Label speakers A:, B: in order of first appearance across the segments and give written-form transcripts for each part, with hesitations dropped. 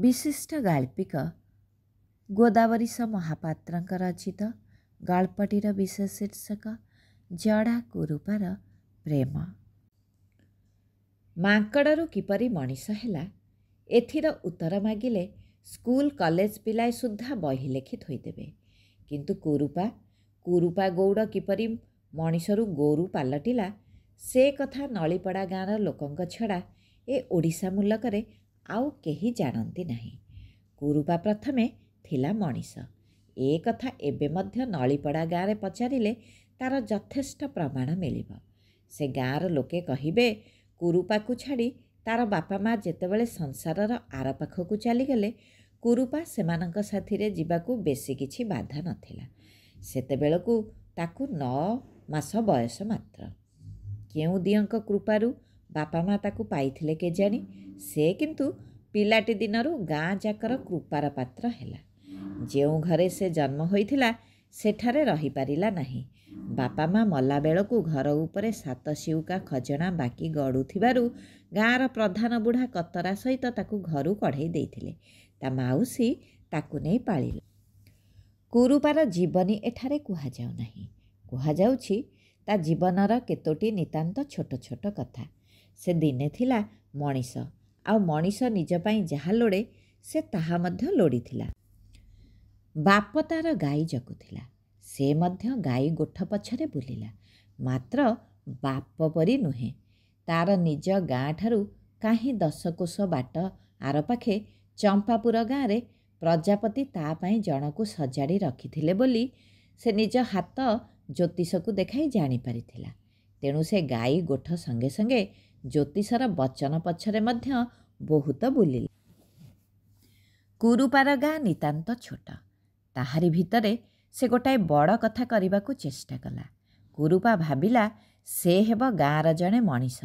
A: विशिष्ट गाल्पिक गोदावरीश महापात्रंकर रचित गल्पटीर विषय शीर्षक जड़ा कुरूपार प्रेम। मांकड़रू किपरि मनीष हैला एथिर उत्तर मागिले स्कूल कॉलेज पिलाए सुद्धा बही लेखि थोइदेबे, किंतु कुरूपा गौड़ किपरि मनीषरू गोरू पालटिला से कथा नलीपड़ा गाँर लोकंक छड़ा ए ओडिशा मुलकरे आउ केही जानती नहीं। कुरूपा प्रथमे थिला मनीष ए कथा एबे मध्य नलीपड़ा गाँरे पचारिले तार यथेष्ट प्रमाण मिलिब। से गाँर लोके कहिबे कुरूपा को छाड़ी तार बापा माँ जेतेबेले संसारर आर पाखकू चलीगले कुरूपा सेमानंक साथिरे जिबाकू बेसी किछि बाधा नथिला। सेतेबेलकू ताकू 9 मास बयस मात्र। केउं दियंक कृपारू बापा माँ ताकू पाइथिले केजानी, से किंतु पिलाटी दिनरू गाँ जाकर कृपार पात्र हैला। जेउ घरे से जन्म होइथिला सेठारे रही पारिला नहीं। बापा माँ मला बेलकू घर उपरे 7 सिउका खजना बाकी गड़ुथिबारु गाँर प्रधान बुढ़ा कतरा सहित ताकू घरू कढ़ेई देइथिले। ता माउसी ताकू नहीं पालिले। कुरूपार जीवनी एठारे कुहाजाउ नहीं, कुहाजाउछि ता जीवनर केतोटी नितांत छोट छोट कथा। से दिने थिला मनीष, आउ मनीष निज पई जहा लोड़े से ताहा मध्य लोड़ीथिला। बाप तार गाई जगुथिला, से मध्य गाई गोठ पछरे बुलिला, मात्र बाप परी नुहे। तार निज गाँ ठारू काहीं 10 कोश बाट आर पाखे चंपापुर गाँरे प्रजापति ता पई जनकू सजाड़ी रखिथिले बोली से निज हाथ ज्योतिषकू देखाई जानी पारिथिला। तेणु से गाई गोठ संगे संगे ज्योतिषर वचन पछरे मध्य बहुत बुलिला। कुरूपार गाँ नितांत छोट, ताहारी भितरे से गोटाए बड़ कथा करबाकू चेष्टा कला। कुरूपा भाबिला से हेब गाँर जणे मनीष।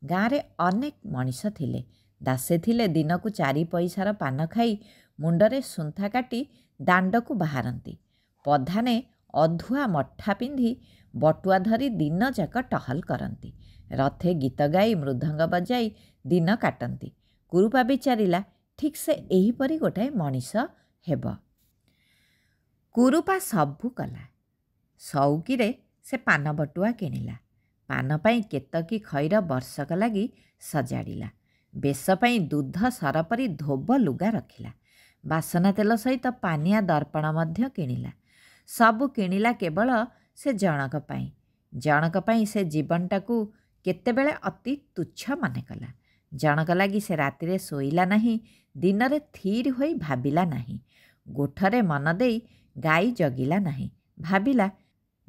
A: गाँरे अनेक मनीष थिले, दासे थिले दिनकू 4 पैसार पान खाई मुंडरे सुंथा काटी दांडकू बाहारती। पधाने अधुआ मठा पिंधि बटुआ धरी दिन जाक टहल करती। रथे गीत गाई मृदंग बजाई दिन काटती। कुरूपा विचारिला ठीक से एहीपरि गोटाए मनीष हेब। कुरूपा सबू कला। सौकीरे से पान बटुआ किणिला। पान पाई केतकी खैर वर्षक लगी सजाड़िला। बेश पाई दूध सरपरी धोब लुगा रखिला। बासना तेल सहित पानिया दर्पण मध्य किणिला। सबू किणिला केवल से जनक पाई। जनक पाई से जीवनटाकू केतेबेले अति तुच्छ माने कला। जनक लगी से रातिरे सोइला नहीं, दिनरे थीर होई भाबिला नहीं, गोठरे मन देई गाई जगिला नहीं।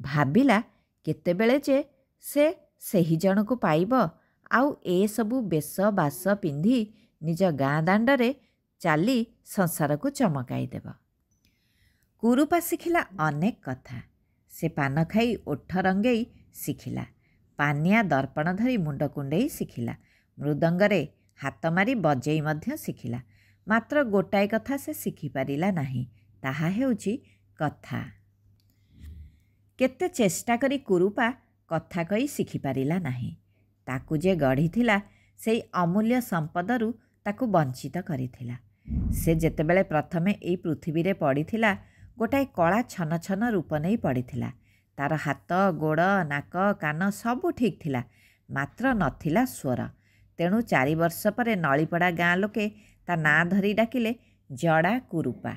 A: भाबिला केतेबेले जे से सही जनकू पाइब आउ ए सबू बेश बास पिंधि निज गाँ दांडरे चाली संसार को चमकाई देव। कुरूपा शिखिला अनेक कथा। से पान खाई ओठ रंगेई शिखिला। पानिया दर्पण धरी मुंड कुंडेई शिखिला। मृदंगरे हाथ मारी बजेई मध्य शिखिला। मात्र गोटाए कथा से शिखि पारिला नहीं, ताहा हेउची कथा। केते चेष्टा करी कुरूपा कथा कही शिखि पारिला नहीं। ताकू जे गढ़ीथिला सेई अमूल्य संपदरू ताकू वंचित करिथिला। से जेतेबेले प्रथमे एई पृथ्वीरे पड़ीथिला गोटाए कला छन छन रूप नहीं पड़ीथिला। तार हाथ गोड़ नाक कान सबू ठीक थिला, मात्र नथिला स्वर। तेणु 4 वर्ष पर नलीपड़ा गाँ लोके ता ना धरी डाकिले जड़ा कुरूपा।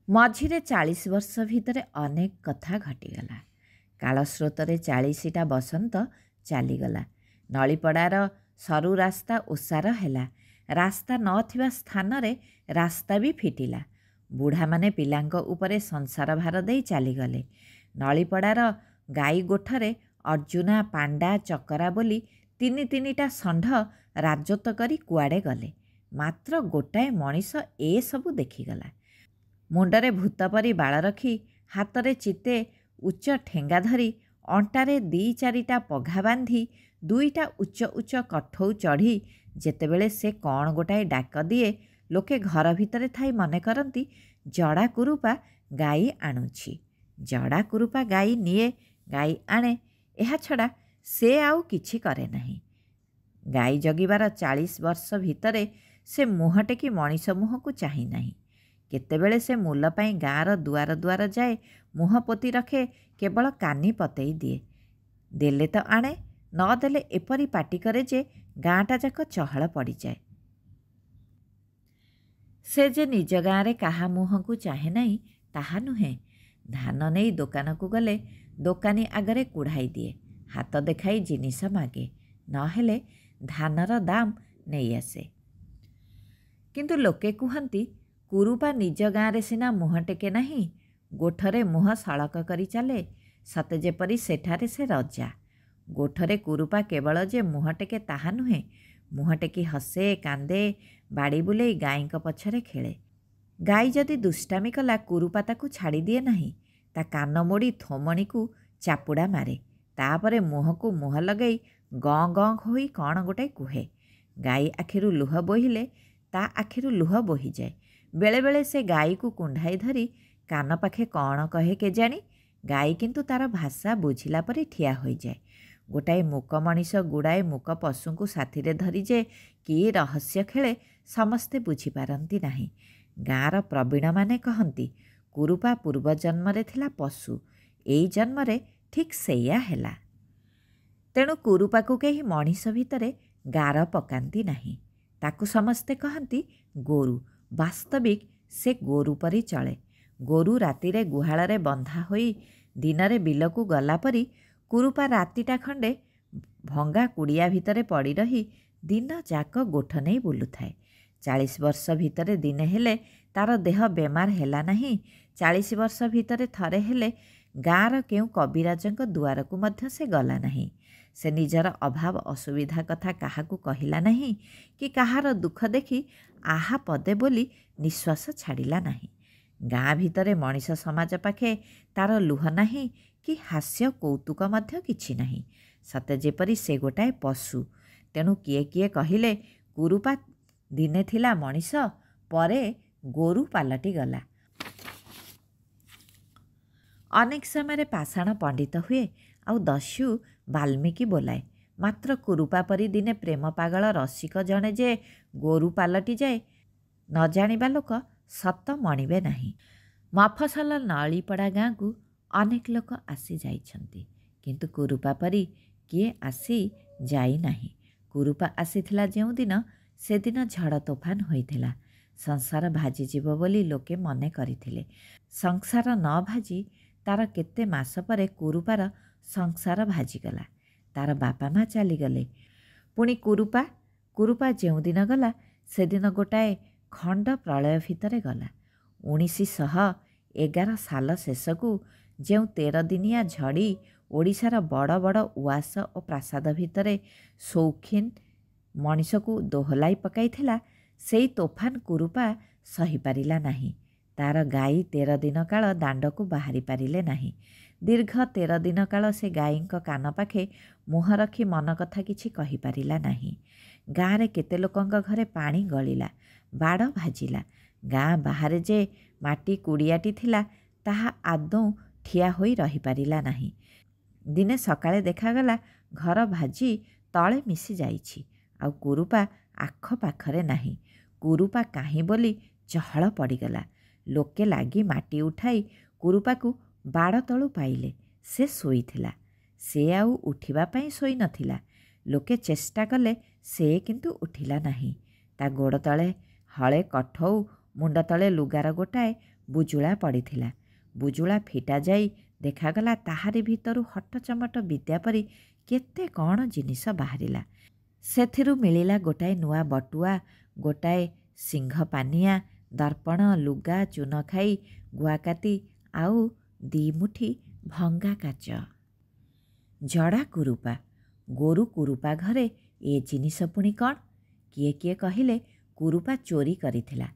A: मझिरे 40 वर्ष भितरे अनेक कथा घटीगला। कालस्रोतरे 40टा बसंत चलीगला। नलीपड़ार सरू रास्ता ओसार हैला। रास्ता नथिबा स्थान रे रास्ता भी फिटिला। बुढ़ा माने पिलांक उपरे संसार भार देई चलीगले। नलीपड़ार गाई गोठरे अर्जुना पांडा चकरा बोली 3-3टा षंढ राजत्व करी कुआड़े गले। मात्र गोटाए मनीष ए सबू देखिगला। मुंडरे भूत परी बाळ रखी हातरे चिते उच्च ठेंगा धरी अंटारे 2-4टा पघा बांधी 2टा उच्च उच्च कठौ चढ़ी जेतेबेले से कौन गोटाए डाक दिए लोके घर भितरे थाई मने करती जड़ा कुरूपा गाई आणुछि। जड़ा कुरूपा गाई निए, गाई आणे, एहा छड़ा से आउ किछि करे नहीं। गाई जगिबार 40 वर्ष भितरे ସେ ମୁହଁ ଟେକି ମଣିଷ ମୁହଁକୁ ଚାହିଁ ନାହିଁ। କେତେବେଳେ ସେ ମୂଲ ପାଇଁ ଗାଁର ଦୁଆର ଦୁଆର ଯାଏ, ମୁହଁ ପୋତି ରଖେ, କେବଳ କାନି ପତେଇ ଦିଏ। ଦେଲେ ତ ଆଣେ, ନ ଦେଲେ ଏପରି ପାଟି କରେ ଯେ ଗାଁଟା ଯାକ ଚହଳ ପଡ଼ିଯାଏ। ସେ ଯେ ନିଜ ଗାଁରେ କାହା ମୁହଁକୁ ଚାହେଁ ନାହିଁ ତାହା ନୁହେଁ। ଧାନ ନେଇ ଦୋକାନକୁ ଗଲେ ଦୋକାନୀ ଆଗରେ କୁଢ଼ାଇ ଦିଏ, ହାତ ଦେଖାଇ ଜିନିଷ ମାଗେ, ନହେଲେ ଧାନର ଦାମ ନେଇ ଆସେ। କିନ୍ତୁ ଲୋକେ କୁହନ୍ତି କୁରୁପା ନିଜ ଗାଁରେ ସିନା ମୁହଁ ଟେକେ ନାହିଁ, ଗୋଠରେ ମୁହଁ ସଳକ କରି ଚାଲେ, ସତେ ଯେପରି ସେଠାରେ ସେ ରଜା। ଗୋଠରେ କୁରୁପା କେବଳ ଯେ ମୁହଁ ଟେକେ ତାହା ନୁହେଁ, ମୁହଁ ଟେକି ହସେ, କାନ୍ଦେ, ବାଡ଼ି ବୁଲେଇ ଗାଈଙ୍କ ପଛରେ ଖେଳେ। ଗାଈ ଯଦି ଦୁଷ୍ଟାମି କଲା, କୁରୁପା ତାକୁ ଛାଡ଼ି ଦିଏ ନାହିଁ। ତା କାନ ମୋଡ଼ି ଥୋମଣିକୁ ଚାପୁଡ଼ା ମାରେ, ତାପରେ ମୁହଁକୁ ମୁହଁ ଲଗେଇ ଗଁ ଗଁ ହୋଇ କ'ଣ ଗୋଟାଏ କୁହେ। ଗାଈ ଆଖିରୁ ଲୁହ ବୋହିଲେ ତା ଆଖିରୁ ଲୁହ ବୋହିଯାଏ। ବେଳେବେଳେ ସେ ଗାଈକୁ କୁଣ୍ଢାଇ ଧରି କାନ ପାଖେ କ'ଣ କହେ କେଜାଣି, ଗାଈ କିନ୍ତୁ ତାର ଭାଷା ବୁଝିଲା ପରି ଠିଆ ହୋଇଯାଏ। ଗୋଟାଏ ମୂକ ମଣିଷ ଗୁଡ଼ାଏ ମୂକ ପଶୁଙ୍କୁ ସାଥିରେ ଧରି ଯେ କି ରହସ୍ୟ ଖେଳେ ସମସ୍ତେ ବୁଝିପାରନ୍ତି ନାହିଁ। ଗାଁର ପ୍ରବୀଣମାନେ କହନ୍ତି କୁରୁପା ପୂର୍ବ ଜନ୍ମରେ ଥିଲା ପଶୁ, ଏଇ ଜନ୍ମରେ ଠିକ୍ ସେଇଆ ହେଲା। ତେଣୁ କୁରୁପାକୁ କେହି ମଣିଷ ଭିତରେ ଗାର ପକାନ୍ତି ନାହିଁ। ତାକୁ ସମସ୍ତେ କହନ୍ତି ଗୋରୁ। ବାସ୍ତବିକ ସେ ଗୋରୁ ପରି ଚଳେ। ଗୋରୁ ରାତିରେ ଗୁହାଳରେ ବନ୍ଧା ହୋଇ ଦିନରେ ବିଲକୁ ଗଲା ପରି କୁରୁପା ରାତିଟା ଖଣ୍ଡେ ଭଙ୍ଗା କୁଡ଼ିଆ ଭିତରେ ପଡ଼ି ରହି ଦିନ ଯାକ ଗୋଠ ନେଇ ବୁଲୁଥାଏ। 40 ବର୍ଷ ଭିତରେ ଦିନେ ହେଲେ ତାର ଦେହ ବେମାର ହେଲା ନାହିଁ। 40 ବର୍ଷ ଭିତରେ ଥରେ ହେଲେ ଗାଁର କେଉଁ କବିରାଜଙ୍କ ଦୁଆରକୁ ମଧ୍ୟ ସେ ଗଲା ନାହିଁ। ସେ ନିଜର ଅଭାବ ଅସୁବିଧା କଥା କାହାକୁ କହିଲା ନାହିଁ କି କାହାର ଦୁଃଖ ଦେଖି ଆହା ପଦେ ବୋଲି ନିଶ୍ୱାସ ଛାଡ଼ିଲା ନାହିଁ। ଗାଁ ଭିତରେ ମଣିଷ ସମାଜ ପାଖେ ତାର ଲୁହ ନାହିଁ କି ହାସ୍ୟ କୌତୁକ ମଧ୍ୟ କିଛି ନାହିଁ। ସତେ ଯେପରି ସେ ଗୋଟାଏ ପଶୁ। ତେଣୁ କିଏ କିଏ କହିଲେ କୁରୁପା ଦିନେ ଥିଲା ମଣିଷ, ପରେ ଗୋରୁ ପାଲଟିଗଲା। ଅନେକ ସମୟରେ ପାଷାଣ ପଣ୍ଡିତ ହୁଏ ଆଉ ଦସ୍ୟୁ ବାଲ୍ମୀକି ବୋଲାଏ। ମାତ୍ର କୁରୁପା ପରି ଦିନେ ପ୍ରେମ ପାଗଳ ରସିକ ଜଣେ ଯେ ଗୋରୁ ପାଲଟିଯାଏ, ନ ଜାଣିବା ଲୋକ ସତ ମଣିବେ ନାହିଁ। ମଫସଲ ନଳିପଡ଼ା ଗାଁକୁ ଅନେକ ଲୋକ ଆସି ଯାଇଛନ୍ତି, କିନ୍ତୁ କୁରୁପା ପରି କିଏ ଆସି ଯାଇନାହିଁ। କୁରୁପା ଆସିଥିଲା ଯେଉଁଦିନ, ସେଦିନ ଝଡ଼ ତୋଫାନ ହୋଇଥିଲା। ସଂସାର ଭାଜିଯିବ ବୋଲି ଲୋକେ ମନେ କରିଥିଲେ। ସଂସାର ନ ଭାଜି ତାର କେତେ ମାସ ପରେ କୁରୁପାର ସଂସାର ଭାଜିଗଲା। ତାର ବାପା ମା ଚାଲିଗଲେ। ପୁଣି କୁରୁପା ଯେଉଁଦିନ ଗଲା, ସେଦିନ ଗୋଟାଏ ଖଣ୍ଡ ପ୍ରଳୟ ଭିତରେ ଗଲା। 1911 ସାଲ ଶେଷକୁ ଯେଉଁ 13 ଦିନିଆ ଝଡ଼ି ଓଡ଼ିଶାର ବଡ଼ ବଡ଼ ଉଆସ ଓ ପ୍ରାସାଦ ଭିତରେ ସୌଖିନ ମଣିଷକୁ ଦୋହଲାଇ ପକାଇଥିଲା, ସେଇ ତୋଫାନ କୁରୁପା ସହିପାରିଲା ନାହିଁ। ତାର ଗାଈ 13 ଦିନ କାଳ ଦାଣ୍ଡକୁ ବାହାରି ପାରିଲେ ନାହିଁ। ଦୀର୍ଘ 13 ଦିନ କାଳ ସେ ଗାଈଙ୍କ କାନ ପାଖେ ମୁହଁ ରଖି ମନ କଥା କିଛି କହିପାରିଲା ନାହିଁ। ଗାଁରେ କେତେ ଲୋକଙ୍କ ଘରେ ପାଣି ଗଳିଲା, ବାଡ଼ ଭାଜିଲା। ଗାଁ ବାହାରେ ଯେ ମାଟି କୁଡ଼ିଆଟି ଥିଲା, ତାହା ଆଦୌ ଠିଆ ହୋଇ ରହିପାରିଲା ନାହିଁ। ଦିନେ ସକାଳେ ଦେଖାଗଲା ଘର ଭାଜି ତଳେ ମିଶି ଯାଇଛି, ଆଉ କୁରୁପା ଆଖପାଖରେ ନାହିଁ। କୁରୁପା କାହିଁ ବୋଲି ଚହଳ ପଡ଼ିଗଲା। ଲୋକେ ଲାଗି ମାଟି ଉଠାଇ କୁରୁପାକୁ ବାଡ଼ ତଳୁ ପାଇଲେ। ସେ ଶୋଇଥିଲା। ସେ ଆଉ ଉଠିବା ପାଇଁ ଶୋଇନଥିଲା। ଲୋକେ ଚେଷ୍ଟା କଲେ, ସେ କିନ୍ତୁ ଉଠିଲା ନାହିଁ। ତା ଗୋଡ଼ ତଳେ ହଳେ କଠଉ, ମୁଣ୍ଡ ତଳେ ଲୁଗାର ଗୋଟାଏ ବୁଜୁଳା ପଡ଼ିଥିଲା। ବୁଜୁଳା ଫିଟା ଯାଇ ଦେଖାଗଲା ତାହାରି ଭିତରୁ ହଟଚମଟ ବିଦ୍ୟା ପରି କେତେ କ'ଣ ଜିନିଷ ବାହାରିଲା। ସେଥିରୁ ମିଳିଲା ଗୋଟାଏ ନୂଆ ବଟୁଆ, ଗୋଟାଏ ସିଂହ ପାନିଆ, ଦର୍ପଣ, ଲୁଗା, ଚୂନଖାଇ, ଗୁଆକାତି ଆଉ 2 ମୁଠି ଭଙ୍ଗା କାଚ। ଜଡ଼ା କୁରୁପା। ଗୋରୁ କୁରୁପା ଘରେ ଏ ଜିନିଷ ପୁଣି କ'ଣ? କିଏ କିଏ କହିଲେ କୁରୁପା ଚୋରି କରିଥିଲା।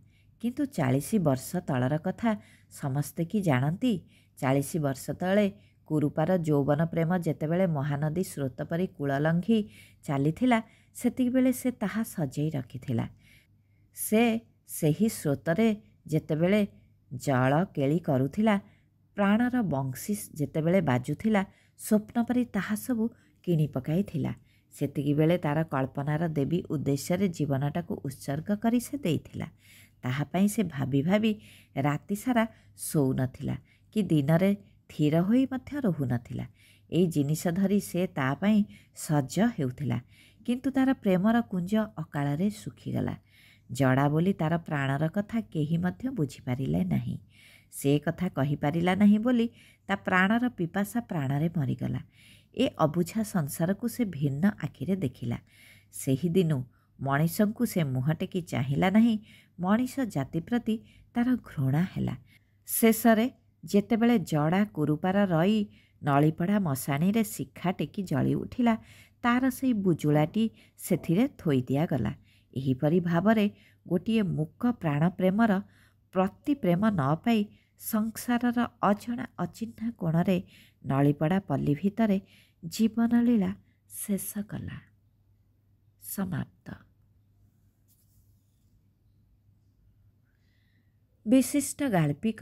A: କିନ୍ତୁ 40 ବର୍ଷ ତଳର କଥା ସମସ୍ତେ କି ଜାଣନ୍ତି? 40 ବର୍ଷ ତଳେ କୁରୁପାର ଯୌବନ ପ୍ରେମ ଯେତେବେଳେ ମହାନଦୀ ସ୍ରୋତ ପରି କୂଳ ଲଙ୍ଘି ଚାଲିଥିଲା, ସେତିକିବେଳେ ସେ ତାହା ସଜେଇ ରଖିଥିଲା। ସେ ସେହି ସ୍ରୋତରେ ଯେତେବେଳେ ଜଳ କେଳି କରୁଥିଲା, ପ୍ରାଣର ବଂଶୀ ଯେତେବେଳେ ବାଜୁଥିଲା, ସ୍ୱପ୍ନ ପରି ତାହା ସବୁ କିଣି ପକାଇଥିଲା। ସେତିକି ବେଳେ ତାର କଳ୍ପନାର ଦେବୀ ଉଦ୍ଦେଶ୍ୟରେ ଜୀବନଟାକୁ ଉତ୍ସର୍ଗ କରି ସେ ଦେଇଥିଲା। ତାହା ପାଇଁ ସେ ଭାବି ଭାବି ରାତି ସାରା ଶୋଉନଥିଲା କି ଦିନରେ ଥିର ହୋଇ ମଧ୍ୟ ରହୁନଥିଲା। ଏଇ ଜିନିଷ ଧରି ସେ ତା ପାଇଁ ସଜ ହେଉଥିଲା। କିନ୍ତୁ ତାର ପ୍ରେମର କୁଞ୍ଜ ଅକାଳରେ ଶୁଖିଗଲା। ଜଡ଼ା ବୋଲି ତାର ପ୍ରାଣର କଥା କେହି ମଧ୍ୟ ବୁଝିପାରିଲେ ନାହିଁ। ସେ କଥା କହିପାରିଲା ନାହିଁ ବୋଲି ତା ପ୍ରାଣର ପିପାସା ପ୍ରାଣରେ ମରିଗଲା। ଏ ଅବୁଝା ସଂସାରକୁ ସେ ଭିନ୍ନ ଆଖିରେ ଦେଖିଲା। ସେହିଦିନୁ ମଣିଷଙ୍କୁ ସେ ମୁହଁ ଟେକି ଚାହିଁଲା ନାହିଁ। ମଣିଷ ଜାତି ପ୍ରତି ତାର ଘୃଣା ହେଲା। ଶେଷରେ ଯେତେବେଳେ ଜଡ଼ା କୁରୁପାର ରଇ ନଳିପଡ଼ା ମଶାଣିରେ ଶିଖା ଟେକି ଜଳି ଉଠିଲା, ତାର ସେଇ ବୁଜୁଳାଟି ସେଥିରେ ଥୋଇ ଦିଆଗଲା। ଏହିପରି ଭାବରେ ଗୋଟିଏ ମୂକ ପ୍ରାଣ ପ୍ରେମର ପ୍ରତିପ୍ରେମ ନ ପାଇ ସଂସାରର ଅଜଣା ଅଚିହ୍ନା କୋଣରେ ନଳିପଡ଼ା ପଲ୍ଲୀ ଭିତରେ ଜୀବନଲୀଳା ଶେଷ କଲା। ସମାପ୍ତ। ବିଶିଷ୍ଟ ଗାଳ୍ପିକ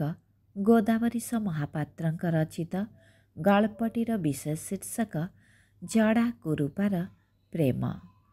A: ଗୋଦାବରୀଶ ମହାପାତ୍ରଙ୍କ ରଚିତ ଗଳ୍ପଟିର ବିଶେଷ ଶୀର୍ଷକ ଜଡ଼ା କୁରୁପାର ପ୍ରେମ।